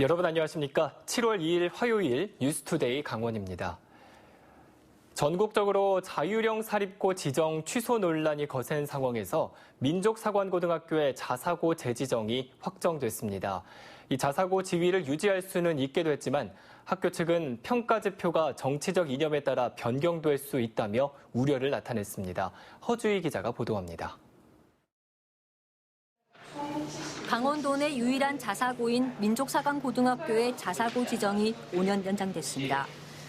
여러분 안녕하십니까? 7월 2일 화요일 뉴스투데이 강원입니다. 전국적으로 자율형 사립고 지정 취소 논란이 거센 상황에서 민족사관고등학교의 자사고 재지정이 확정됐습니다. 이 자사고 지위를 유지할 수는 있게 됐지만 학교 측은 평가 지표가 정치적 이념에 따라 변경될 수 있다며 우려를 나타냈습니다. 허주희 기자가 보도합니다. 강원도 내 유일한 자사고인 민족사관고등학교의 자사고 지정이 5년 연장됐습니다.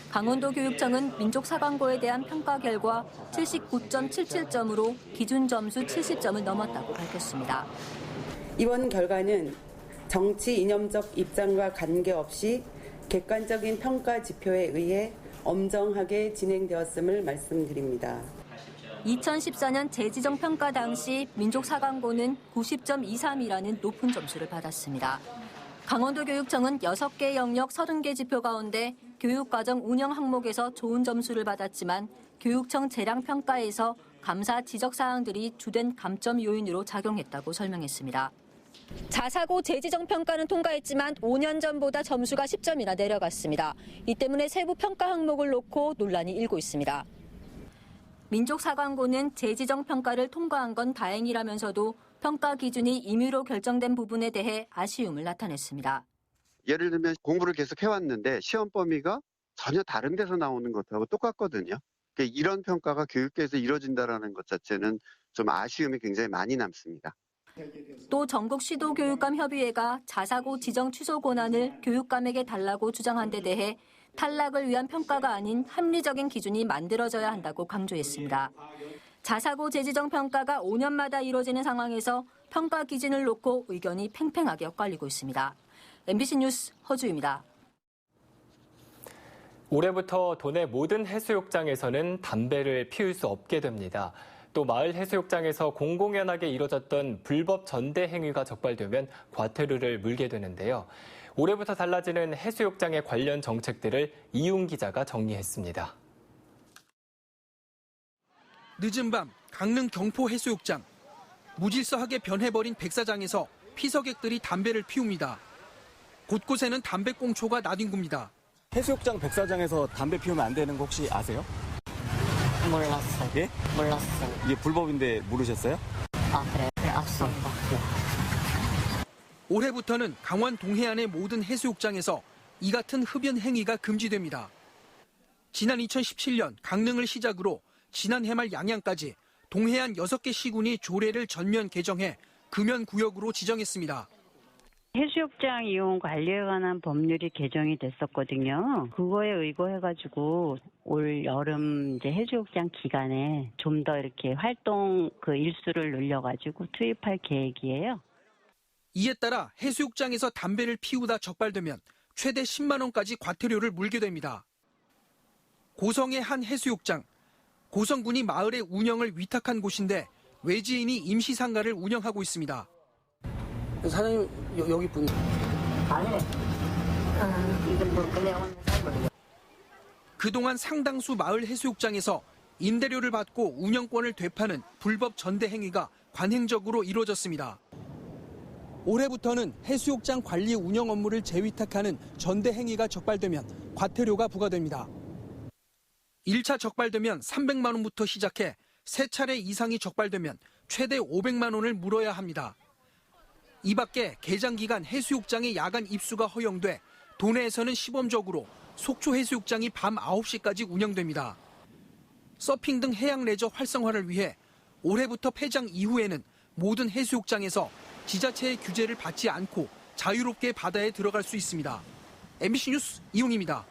강원도 교육청은 민족사관고에 대한 평가 결과 79.77점으로 기준 점수 70점을 넘었다고 밝혔습니다. 이번 결과는 정치 이념적 입장과 관계없이 객관적인 평가 지표에 의해 엄정하게 진행되었음을 말씀드립니다. 2014년 재지정 평가 당시 민족사관고는 90.23이라는 높은 점수를 받았습니다. 강원도 교육청은 6개 영역 30개 지표 가운데 교육과정 운영 항목에서 좋은 점수를 받았지만 교육청 재량평가에서 감사 지적 사항들이 주된 감점 요인으로 작용했다고 설명했습니다. 자사고 재지정 평가는 통과했지만 5년 전보다 점수가 10점이나 내려갔습니다. 이 때문에 세부 평가 항목을 놓고 논란이 일고 있습니다. 민족사관고는 재지정 평가를 통과한 건 다행이라면서도 평가 기준이 임의로 결정된 부분에 대해 아쉬움을 나타냈습니다. 예를 들면 공부를 계속 해왔는데 시험 범위가 전혀 다른 데서 나오는 것하고 똑같거든요. 그러니까 이런 평가가 교육계에서 이루어진다는 것 자체는 좀 아쉬움이 굉장히 많이 남습니다. 또 전국시도교육감협의회가 자사고 지정 취소 권한을 교육감에게 달라고 주장한 데 대해 탈락을 위한 평가가 아닌 합리적인 기준이 만들어져야 한다고 강조했습니다. 자사고 재지정 평가가 5년마다 이루어지는 상황에서 평가 기준을 놓고 의견이 팽팽하게 엇갈리고 있습니다. MBC 뉴스 허주입니다. 올해부터 도내 모든 해수욕장에서는 담배를 피울 수 없게 됩니다. 또 마을 해수욕장에서 공공연하게 이뤄졌던 불법 전대 행위가 적발되면 과태료를 물게 되는데요. 올해부터 달라지는 해수욕장의 관련 정책들을 이용 기자가 정리했습니다. 늦은 밤 강릉 경포 해수욕장. 무질서하게 변해버린 백사장에서 피서객들이 담배를 피웁니다. 곳곳에는 담배꽁초가 나뒹굽니다. 해수욕장 백사장에서 담배 피우면 안 되는 거 혹시 아세요? 몰랐어요. 예? 몰랐어요. 이게 불법인데 모르셨어요? 아, 그래. 알았습니다. 올해부터는 강원 동해안의 모든 해수욕장에서 이 같은 흡연 행위가 금지됩니다. 지난 2017년 강릉을 시작으로 지난 해말 양양까지 동해안 6개 시군이 조례를 전면 개정해 금연구역으로 지정했습니다. 해수욕장 이용 관리에 관한 법률이 개정이 됐었거든요. 그거에 의거해가지고 올 여름 이제 해수욕장 기간에 좀 더 이렇게 활동 일수를 늘려가지고 투입할 계획이에요. 이에 따라 해수욕장에서 담배를 피우다 적발되면 최대 10만 원까지 과태료를 물게 됩니다. 고성의 한 해수욕장. 고성군이 마을의 운영을 위탁한 곳인데 외지인이 임시상가를 운영하고 있습니다. 사장님 여기 분 아니, 이건 뭐 그냥 그동안 상당수 마을 해수욕장에서 임대료를 받고 운영권을 되파는 불법 전대 행위가 관행적으로 이루어졌습니다. 올해부터는 해수욕장 관리 운영 업무를 재위탁하는 전대 행위가 적발되면 과태료가 부과됩니다. 1차 적발되면 300만 원부터 시작해 3차례 이상이 적발되면 최대 500만 원을 물어야 합니다. 이 밖에 개장 기간 해수욕장의 야간 입수가 허용돼 도내에서는 시범적으로 속초 해수욕장이 밤 9시까지 운영됩니다. 서핑 등 해양 레저 활성화를 위해 올해부터 폐장 이후에는 모든 해수욕장에서 지자체의 규제를 받지 않고 자유롭게 바다에 들어갈 수 있습니다. MBC 뉴스 이용입니다.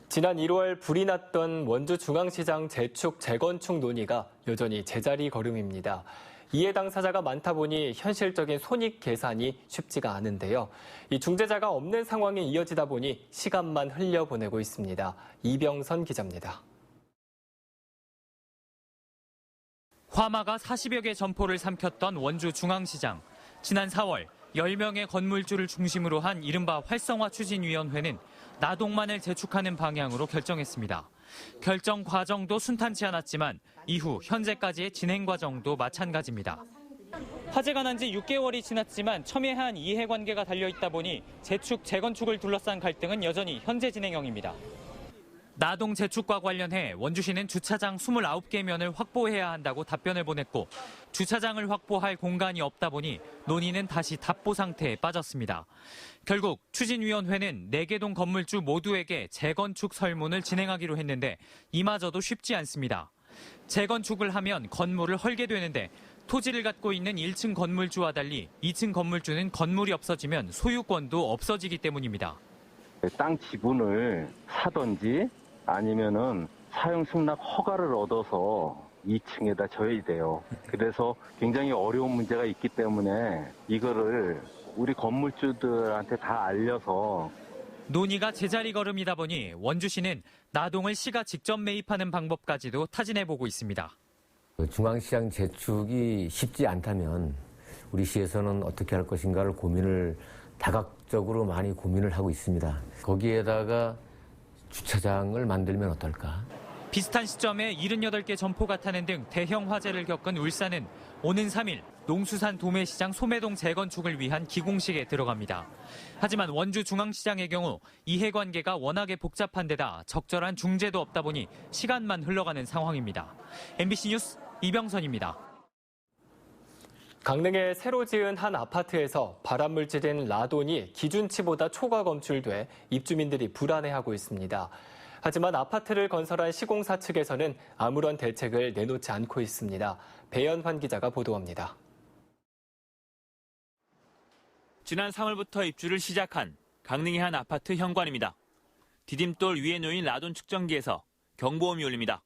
지난 1월 불이 났던 원주중앙시장 재축 재건축 논의가 여전히 제자리 걸음입니다. 이해 당사자가 많다 보니 현실적인 손익 계산이 쉽지가 않은데요. 이 중재자가 없는 상황이 이어지다 보니 시간만 흘려보내고 있습니다. 이병선 기자입니다. 화마가 40여 개 점포를 삼켰던 원주 중앙시장. 지난 4월 10명의 건물주를 중심으로 한 이른바 활성화 추진위원회는 나동만을 재축하는 방향으로 결정했습니다. 결정 과정도 순탄치 않았지만 이후 현재까지의 진행 과정도 마찬가지입니다. 화재가 난 지 6개월이 지났지만 첨예한 이해관계가 달려있다 보니 재축, 재건축을 둘러싼 갈등은 여전히 현재 진행형입니다. 나동 재축과 관련해 원주시는 주차장 29개 면을 확보해야 한다고 답변을 보냈고 주차장을 확보할 공간이 없다 보니 논의는 다시 답보 상태에 빠졌습니다. 결국 추진위원회는 4개 동 건물주 모두에게 재건축 설문을 진행하기로 했는데 이마저도 쉽지 않습니다. 재건축을 하면 건물을 헐게 되는데 토지를 갖고 있는 1층 건물주와 달리 2층 건물주는 건물이 없어지면 소유권도 없어지기 때문입니다. 땅 지분을 사든지 아니면은 사용 승낙 허가를 얻어서 2층에다 져야 돼요. 그래서 굉장히 어려운 문제가 있기 때문에 이거를 우리 건물주들한테 다 알려서 논의가 제자리 걸음이다 보니 원주시는 나동을 시가 직접 매입하는 방법까지도 타진해보고 있습니다. 중앙시장 재축이 쉽지 않다면 우리 시에서는 어떻게 할 것인가를 고민을 다각적으로 많이 고민을 하고 있습니다. 거기에다가 주차장을 만들면 어떨까? 비슷한 시점에 78개 점포가 타는 등 대형 화재를 겪은 울산은 오는 3일 농수산 도매시장 소매동 재건축을 위한 기공식에 들어갑니다. 하지만 원주 중앙시장의 경우 이해관계가 워낙에 복잡한 데다 적절한 중재도 없다 보니 시간만 흘러가는 상황입니다. MBC 뉴스 이병선입니다. 강릉에 새로 지은 한 아파트에서 발암물질인 라돈이 기준치보다 초과 검출돼 입주민들이 불안해하고 있습니다. 하지만 아파트를 건설한 시공사 측에서는 아무런 대책을 내놓지 않고 있습니다. 배연환 기자가 보도합니다. 지난 3월부터 입주를 시작한 강릉의 한 아파트 현관입니다. 디딤돌 위에 놓인 라돈 측정기에서 경보음이 울립니다.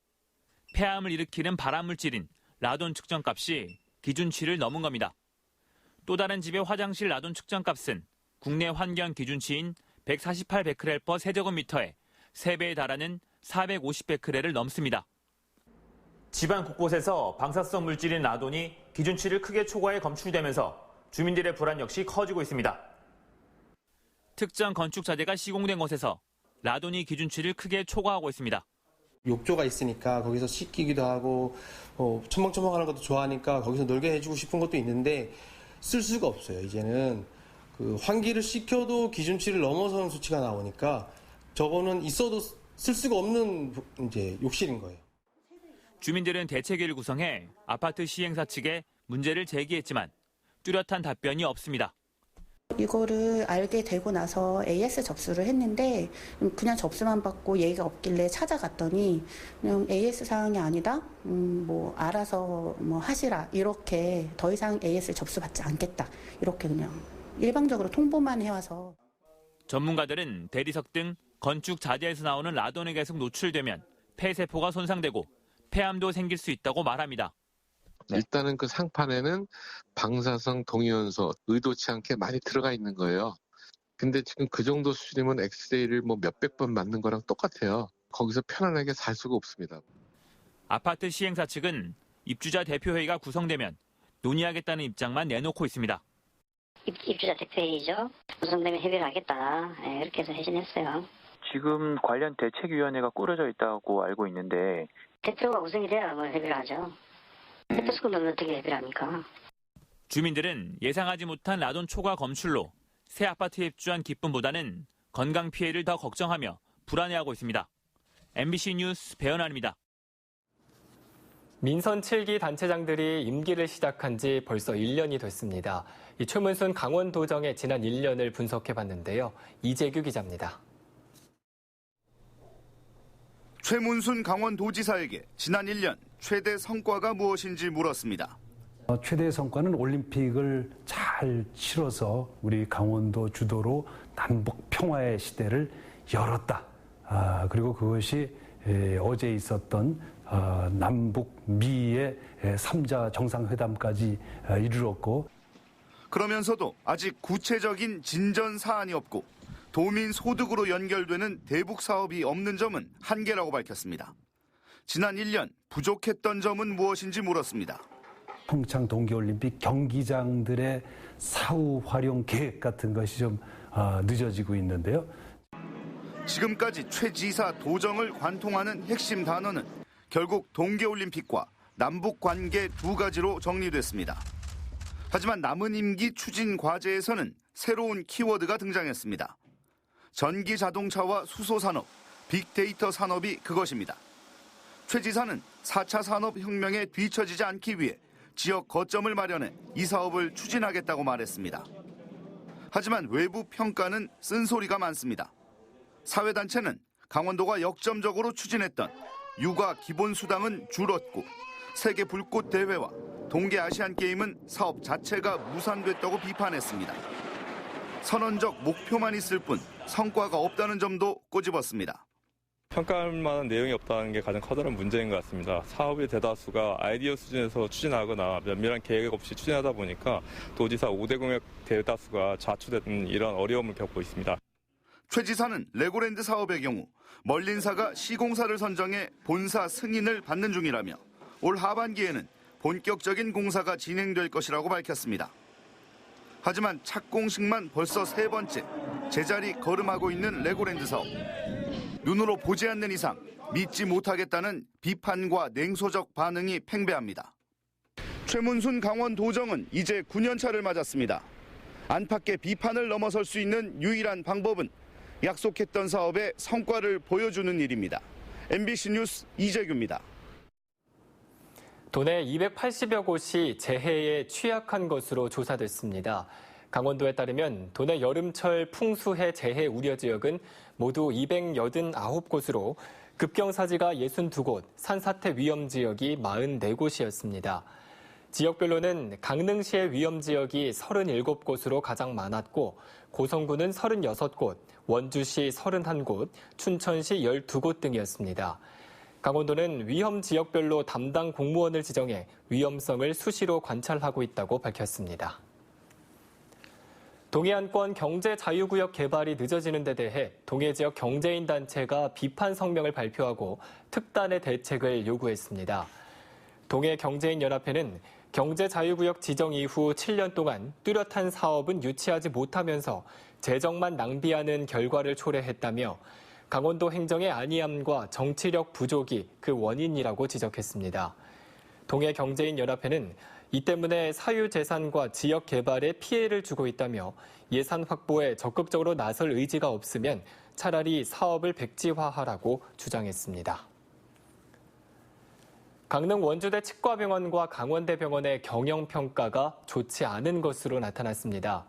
폐암을 일으키는 발암물질인 라돈 측정값이 기준치를 넘은 겁니다. 또 다른 집의 화장실 라돈 측정값은 국내 환경 기준치인 148베크렐/세 세제곱미터에 3배에 달하는 450베크렐을 넘습니다. 집안 곳곳에서 방사성 물질인 라돈이 기준치를 크게 초과해 검출되면서 주민들의 불안 역시 커지고 있습니다. 특정 건축 자재가 시공된 곳에서 라돈이 기준치를 크게 초과하고 있습니다. 욕조가 있으니까 거기서 씻기기도 하고 첨벙첨벙하는 것도 좋아하니까 거기서 놀게 해주고 싶은 것도 있는데 쓸 수가 없어요. 이제는 그 환기를 시켜도 기준치를 넘어서는 수치가 나오니까 저거는 있어도 쓸 수가 없는 이제 욕실인 거예요. 주민들은 대책위를 구성해 아파트 시행사 측에 문제를 제기했지만 뚜렷한 답변이 없습니다. 이거를 알게 되고 나서 AS 접수를 했는데 그냥 접수만 받고 예의가 없길래 찾아갔더니 그냥 AS 사항이 아니다. 뭐 알아서 뭐 하시라. 이렇게 더 이상 AS 접수받지 않겠다. 이렇게 그냥 일방적으로 통보만 해와서. 전문가들은 대리석 등 건축 자재에서 나오는 라돈에 계속 노출되면 폐세포가 손상되고 폐암도 생길 수 있다고 말합니다. 일단은 그 상판에는 방사성 동위원소 의도치 않게 많이 들어가 있는 거예요. 근데 지금 그 정도 수준이면 엑스레이를 뭐 몇백 번 맞는 거랑 똑같아요. 거기서 편안하게 살 수가 없습니다. 아파트 시행사 측은 입주자 대표회의가 구성되면 논의하겠다는 입장만 내놓고 있습니다. 입주자 대표회의죠. 구성되면 협의를 하겠다. 이렇게 해서 회신했어요. 지금 관련 대책위원회가 꾸려져 있다고 알고 있는데 대표가 구성이 돼야 뭐 협의를 하죠. 대표 수급은 어떻게 협의를 합니까? 주민들은 예상하지 못한 라돈 초과 검출로 새 아파트에 입주한 기쁨보다는 건강 피해를 더 걱정하며 불안해하고 있습니다. MBC 뉴스 배연환입니다. 민선 7기 단체장들이 임기를 시작한 지 벌써 1년이 됐습니다. 이 최문순 강원도정의 지난 1년을 분석해봤는데요. 이재규 기자입니다. 최문순 강원도지사에게 지난 1년 최대 성과가 무엇인지 물었습니다. 최대 성과는 올림픽을 잘 치러서 우리 강원도 주도로 남북 평화의 시대를 열었다. 그리고 그것이 어제 있었던 남북 미의 3자 정상회담까지 이르렀고. 그러면서도 아직 구체적인 진전 사안이 없고 도민 소득으로 연결되는 대북 사업이 없는 점은 한계라고 밝혔습니다. 지난 1년 부족했던 점은 무엇인지 물었습니다. 평창 동계올림픽 경기장들의 사후 활용 계획 같은 것이 좀 늦어지고 있는데요. 지금까지 최 지사 도정을 관통하는 핵심 단어는 결국 동계올림픽과 남북관계 두 가지로 정리됐습니다. 하지만 남은 임기 추진 과제에서는 새로운 키워드가 등장했습니다. 전기 자동차와 수소 산업, 빅데이터 산업이 그것입니다. 최 지사는 4차 산업혁명에 뒤처지지 않기 위해 지역 거점을 마련해 이 사업을 추진하겠다고 말했습니다. 하지만 외부 평가는 쓴소리가 많습니다. 사회단체는 강원도가 역점적으로 추진했던 육아 기본수당은 줄었고 세계 불꽃 대회와 동계 아시안 게임은 사업 자체가 무산됐다고 비판했습니다. 선언적 목표만 있을 뿐 성과가 없다는 점도 꼬집었습니다. 평가할 만한 내용이 없다는 게 가장 커다란 문제인 것 같습니다. 사업의 대다수가 아이디어 수준에서 추진하거나 면밀한 계획 없이 추진하다 보니까 도지사 5대 공약 대다수가 좌초되는 이런 어려움을 겪고 있습니다. 최 지사는 레고랜드 사업의 경우 멀린사가 시공사를 선정해 본사 승인을 받는 중이라며 올 하반기에는 본격적인 공사가 진행될 것이라고 밝혔습니다. 하지만 착공식만 벌써 3번째 제자리 걸음하고 있는 레고랜드 사업. 눈으로 보지 않는 이상 믿지 못하겠다는 비판과 냉소적 반응이 팽배합니다. 최문순 강원도정은 이제 9년차를 맞았습니다. 안팎의 비판을 넘어설 수 있는 유일한 방법은 약속했던 사업의 성과를 보여주는 일입니다. MBC 뉴스 이재규입니다. 도내 280여 곳이 재해에 취약한 것으로 조사됐습니다. 강원도에 따르면 도내 여름철 풍수해 재해 우려 지역은 모두 289곳으로 급경사지가 62곳, 산사태 위험 지역이 44곳이었습니다. 지역별로는 강릉시의 위험 지역이 37곳으로 가장 많았고 고성군은 36곳, 원주시 31곳, 춘천시 12곳 등이었습니다. 강원도는 위험 지역별로 담당 공무원을 지정해 위험성을 수시로 관찰하고 있다고 밝혔습니다. 동해안권 경제자유구역 개발이 늦어지는 데 대해 동해 지역 경제인 단체가 비판 성명을 발표하고 특단의 대책을 요구했습니다. 동해경제인연합회는 경제자유구역 지정 이후 7년 동안 뚜렷한 사업은 유치하지 못하면서 재정만 낭비하는 결과를 초래했다며 강원도 행정의 안이함과 정치력 부족이 그 원인이라고 지적했습니다. 동해경제인연합회는 이 때문에 사유재산과 지역 개발에 피해를 주고 있다며 예산 확보에 적극적으로 나설 의지가 없으면 차라리 사업을 백지화하라고 주장했습니다. 강릉 원주대 치과병원과 강원대병원의 경영평가가 좋지 않은 것으로 나타났습니다.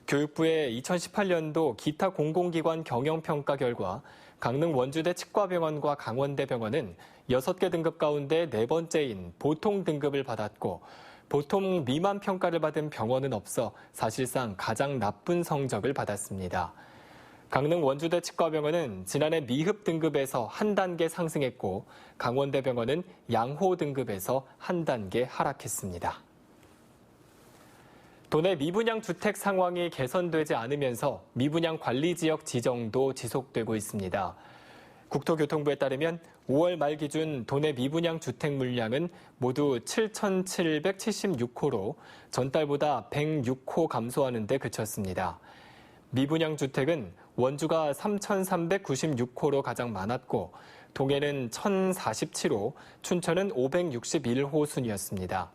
교육부의 2018년도 기타 공공기관 경영평가 결과 강릉 원주대 치과병원과 강원대병원은 6개 등급 가운데 4번째인 보통 등급을 받았고 보통 미만 평가를 받은 병원은 없어 사실상 가장 나쁜 성적을 받았습니다. 강릉 원주대 치과병원은 지난해 미흡 등급에서 한 단계 상승했고 강원대병원은 양호 등급에서 한 단계 하락했습니다. 도내 미분양 주택 상황이 개선되지 않으면서 미분양 관리 지역 지정도 지속되고 있습니다. 국토교통부에 따르면 5월 말 기준 도내 미분양 주택 물량은 모두 7,776호로 전달보다 106호 감소하는 데 그쳤습니다. 미분양 주택은 원주가 3,396호로 가장 많았고 동해는 1,047호, 춘천은 561호 순이었습니다.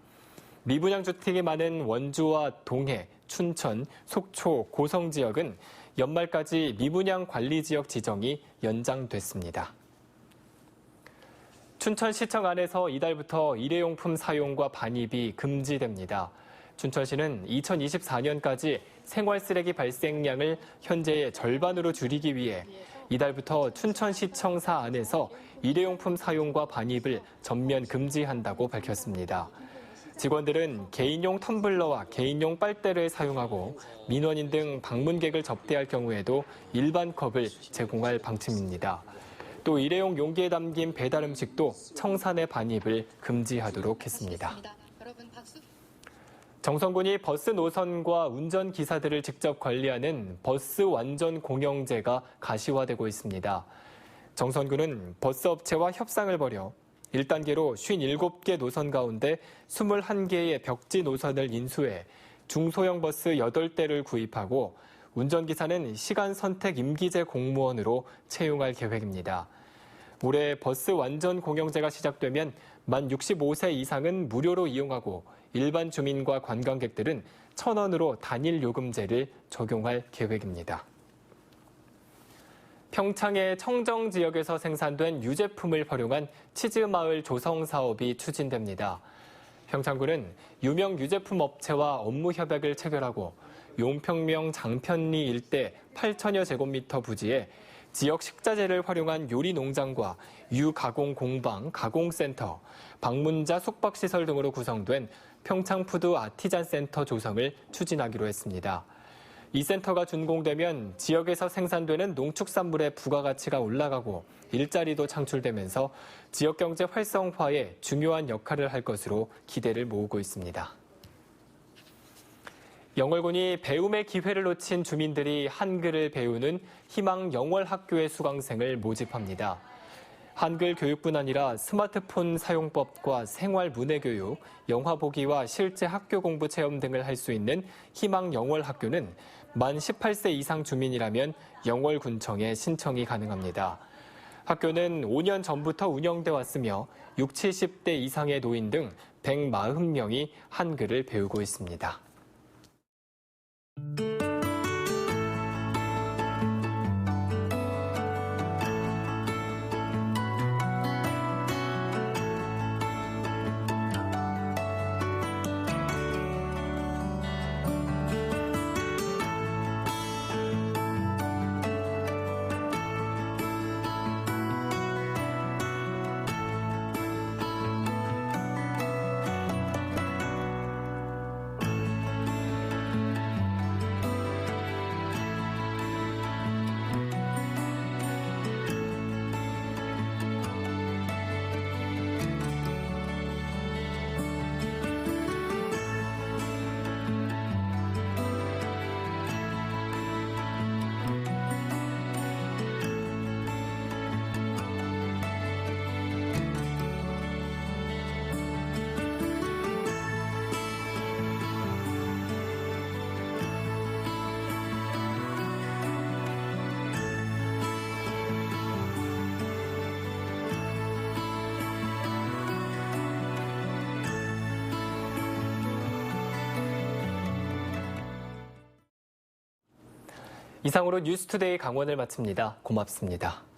미분양 주택이 많은 원주와 동해, 춘천, 속초, 고성 지역은 연말까지 미분양 관리 지역 지정이 연장됐습니다. 춘천시청 안에서 이달부터 일회용품 사용과 반입이 금지됩니다. 춘천시는 2024년까지 생활쓰레기 발생량을 현재의 절반으로 줄이기 위해 이달부터 춘천시청사 안에서 일회용품 사용과 반입을 전면 금지한다고 밝혔습니다. 직원들은 개인용 텀블러와 개인용 빨대를 사용하고 민원인 등 방문객을 접대할 경우에도 일반 컵을 제공할 방침입니다. 또 일회용 용기에 담긴 배달 음식도 청산의 반입을 금지하도록 했습니다. 정선군이 버스 노선과 운전기사들을 직접 관리하는 버스 완전 공영제가 가시화되고 있습니다. 정선군은 버스업체와 협상을 벌여 1단계로 57개 노선 가운데 21개의 벽지 노선을 인수해 중소형 버스 8대를 구입하고 운전기사는 시간 선택 임기제 공무원으로 채용할 계획입니다. 올해 버스 완전 공영제가 시작되면 만 65세 이상은 무료로 이용하고 일반 주민과 관광객들은 1,000원으로 단일 요금제를 적용할 계획입니다. 평창의 청정 지역에서 생산된 유제품을 활용한 치즈마을 조성 사업이 추진됩니다. 평창군은 유명 유제품 업체와 업무 협약을 체결하고 용평명 장편리 일대 8천여 제곱미터 부지에 지역 식자재를 활용한 요리 농장과 유가공 공방, 가공센터, 방문자 숙박시설 등으로 구성된 평창푸드 아티잔 센터 조성을 추진하기로 했습니다. 이 센터가 준공되면 지역에서 생산되는 농축산물의 부가가치가 올라가고 일자리도 창출되면서 지역경제 활성화에 중요한 역할을 할 것으로 기대를 모으고 있습니다. 영월군이 배움의 기회를 놓친 주민들이 한글을 배우는 희망 영월학교의 수강생을 모집합니다. 한글 교육뿐 아니라 스마트폰 사용법과 생활 문해교육, 영화 보기와 실제 학교 공부 체험 등을 할 수 있는 희망 영월학교는 만 18세 이상 주민이라면 영월군청에 신청이 가능합니다. 학교는 5년 전부터 운영돼 왔으며 60, 70대 이상의 노인 등 140명이 한글을 배우고 있습니다. 이상으로 뉴스투데이 강원을 마칩니다. 고맙습니다.